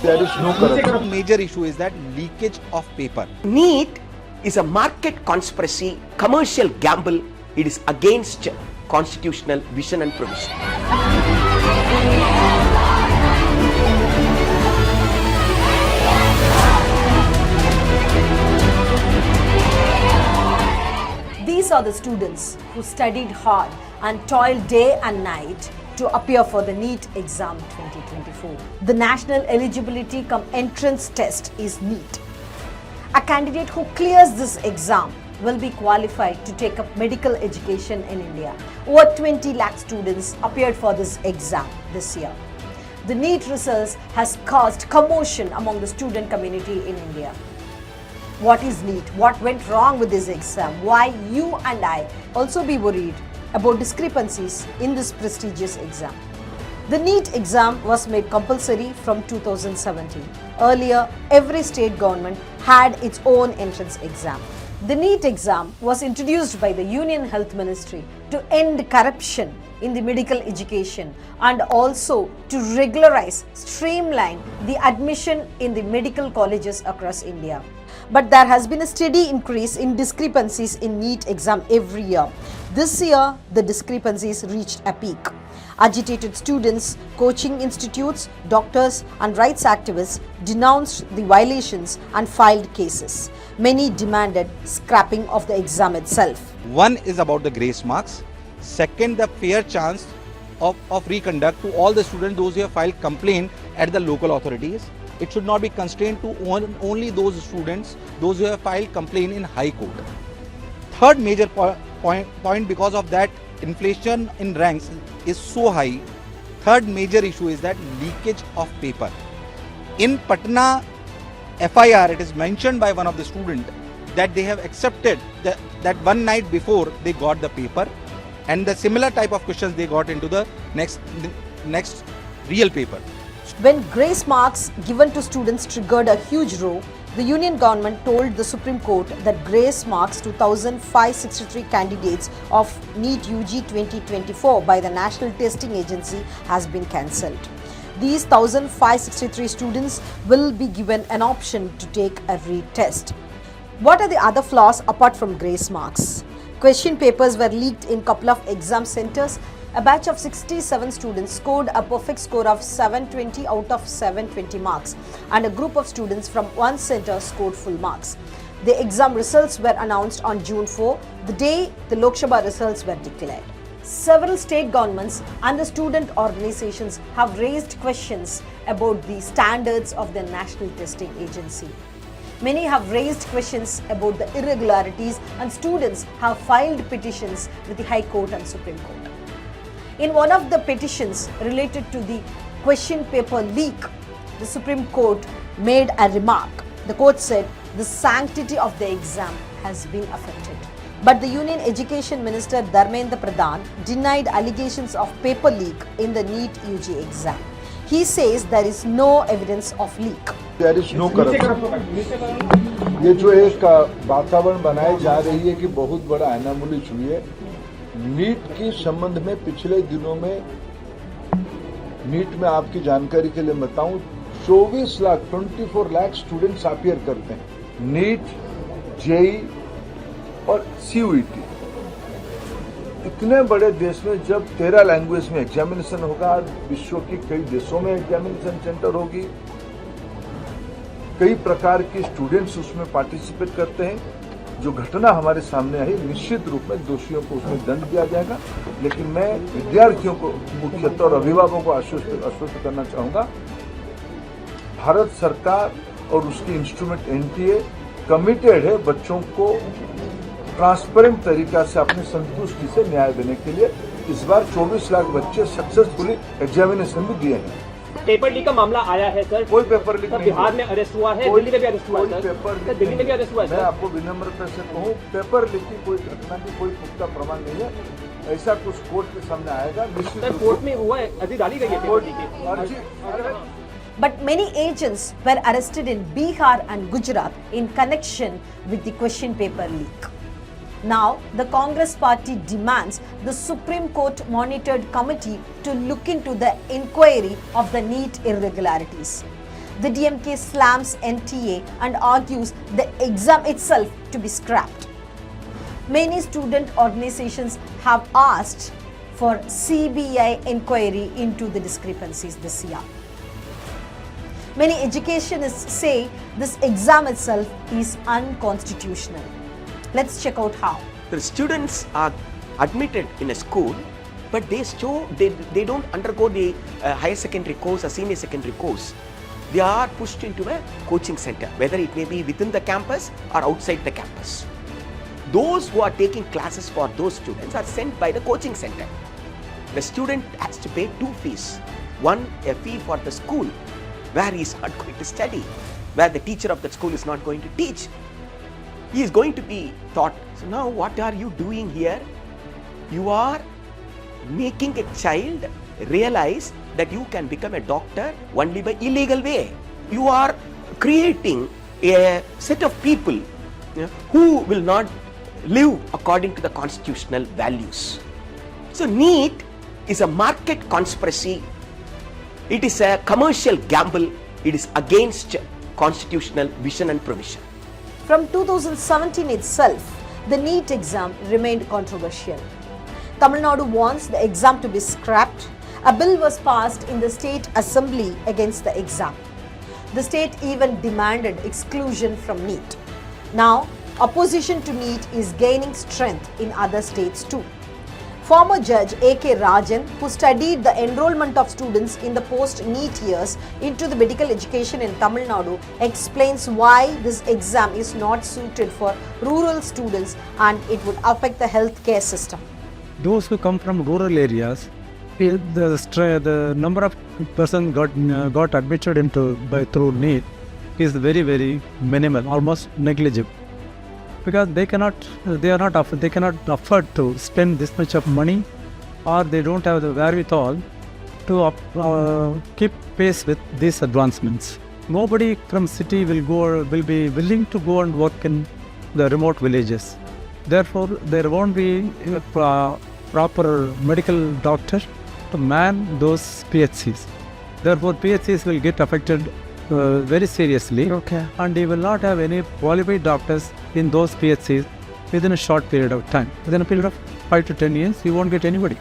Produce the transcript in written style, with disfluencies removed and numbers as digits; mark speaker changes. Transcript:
Speaker 1: There is no corruption.
Speaker 2: Major issue is that leakage of paper.
Speaker 3: NEET is a market conspiracy, commercial gamble. It is against constitutional vision and provision.
Speaker 4: These are the students who studied hard and toiled day and night to appear for the NEET exam 2024. The National Eligibility cum Entrance Test is NEET. A candidate who clears this exam will be qualified to take up medical education in India. Over 20 lakh students appeared for this exam this year. The NEET results has caused commotion among the student community in India. What is NEET? What went wrong with this exam? Why you and I also be worried about discrepancies in this prestigious exam? The NEET exam was made compulsory from 2017. Earlier, every state government had its own entrance exam. The NEET exam was introduced by the Union Health Ministry to end corruption in the medical education and also to regularize, streamline the admission in the medical colleges across India. But there has been a steady increase in discrepancies in NEET exam every year. This year, the discrepancies reached a peak. Agitated students, coaching institutes, doctors and rights activists denounced the violations and filed cases. Many demanded scrapping of the exam itself.
Speaker 2: One is about the grace marks. Second, the fair chance of reconduct to all the students, those who have filed complaint at the local authorities. It should not be constrained to only those students, those who have filed complaint in High Court. Third major point, because of that inflation in ranks is so high. Third major issue is that leakage of paper. In Patna FIR, it is mentioned by one of the students that they have accepted that one night before they got the paper, and the similar type of questions they got into the next real paper.
Speaker 4: When grace marks given to students triggered a huge row, the Union government told the Supreme Court that grace marks to 1,563 candidates of NEET UG 2024 by the National Testing Agency has been cancelled. These 1,563 students will be given an option to take a retest. What are the other flaws apart from grace marks? Question papers were leaked in a couple of exam centers. A batch of 67 students scored a perfect score of 720 out of 720 marks, and a group of students from one center scored full marks. The exam results were announced on June 4, the day the Lok Sabha results were declared. Several state governments and the student organizations have raised questions about the standards of the National Testing Agency. Many have raised questions about the irregularities, and students have filed petitions with the High Court and Supreme Court. In one of the petitions related to the question paper leak, the Supreme Court made a remark. The court said the sanctity of the exam has been affected. But the Union Education Minister Dharmendra Pradhan denied allegations of paper leak in the NEET UG exam. He says there is no evidence of leak.
Speaker 1: There is no corruption. ये जो एक वातावरण बनाई जा रही है कि बहुत बड़ा एनामोली हुई है, नीट के संबंध में पिछले दिनों में नीट में आपकी जानकारी के लिए बताऊं 24 लाख स्टूडेंट्स अपीयर करते हैं। नीट, जेई और सीयूईटी इतने बड़े देश में जब 13 लैंग्वेज में एग्जामिनेशन होगा, विश्व के कई देशों में एग्जामिनेशन सेंटर होगी, कई प्रकार के स्टूडेंट्स उसमें पार्टिसिपेट करते हैं। जो घटना हमारे सामने आई, निश्चित रूप में दोषियों को उसमें दंड दिया जाएगा, लेकिन मैं विद्यार्थियों को मुख्यतः और अभिभावकों को आश्वस्त करना चाहूंगा, भारत सरकार और उसकी इंस्ट्रूमेंट एनटीए कमिटेड है बच्चों को ट्रांसपेरेंट तरीका से अपनी संतुष्टि से न्याय देने के लिए। इस बार 24 लाख बच्चे सक्सेसफुली एग्जामिनेशन भी दिए हैं।
Speaker 5: पेपर लीक का मामला आया है सर,
Speaker 1: कोई पेपर लीक
Speaker 5: बिहार में अरेस्ट हुआ है, दिल्ली में भी अरेस्ट हुआ है, दिल्ली में भी अरेस्ट हुआ है।
Speaker 1: मैं आपको विनम्रता से कहूँ, पेपर लीक की कोई घटना की कोई पुख्ता प्रमाण नहीं है। ऐसा कुछ कोर्ट के सामने आएगा, निश्चित
Speaker 5: कोर्ट में हुआ है, अर्जी डाली गई है पेपर लीक की।
Speaker 4: But many agents were arrested in Bihar and Gujarat in connection with the question paper leak. Now, the Congress party demands the Supreme Court monitored committee to look into the inquiry of the NEET irregularities. The DMK slams NTA and argues the exam itself to be scrapped. Many student organizations have asked for CBI inquiry into the discrepancies this year. Many educationists say this exam itself is unconstitutional. Let's check out how.
Speaker 3: The students are admitted in a school, but they don't undergo the higher secondary course or senior secondary course. They are pushed into a coaching center, whether it may be within the campus or outside the campus. Those who are taking classes for those students are sent by the coaching center. The student has to pay two fees. One, a fee for the school, where he is not going to study, where the teacher of that school is not going to teach. He is going to be taught. So now what are you doing here? You are making a child realize that you can become a doctor only by illegal way. You are creating a set of people who will not live according to the constitutional values. So NEET is a market conspiracy. It is a commercial gamble. It is against constitutional vision and provision.
Speaker 4: From 2017 itself, the NEET exam remained controversial. Tamil Nadu wants the exam to be scrapped. A bill was passed in the state assembly against the exam. The state even demanded exclusion from NEET. Now, opposition to NEET is gaining strength in other states too. Former Judge A.K. Rajan, who studied the enrollment of students in the post-NEET years into the medical education in Tamil Nadu, explains why this exam is not suited for rural students and it would affect the healthcare system.
Speaker 6: Those who come from rural areas, the number of persons got admitted through NEET is very, very minimal, almost negligible, because they cannot afford to spend this much of money, or they don't have the wherewithal to keep pace with these advancements. Nobody from city will be willing to go and work in the remote villages. Therefore, there won't be proper medical doctor to man those PHCs. Therefore, PHCs will get affected very seriously, and you will not have any qualified doctors in those PHCs within a short period of time. Within a period of 5 to 10 years, you won't get anybody.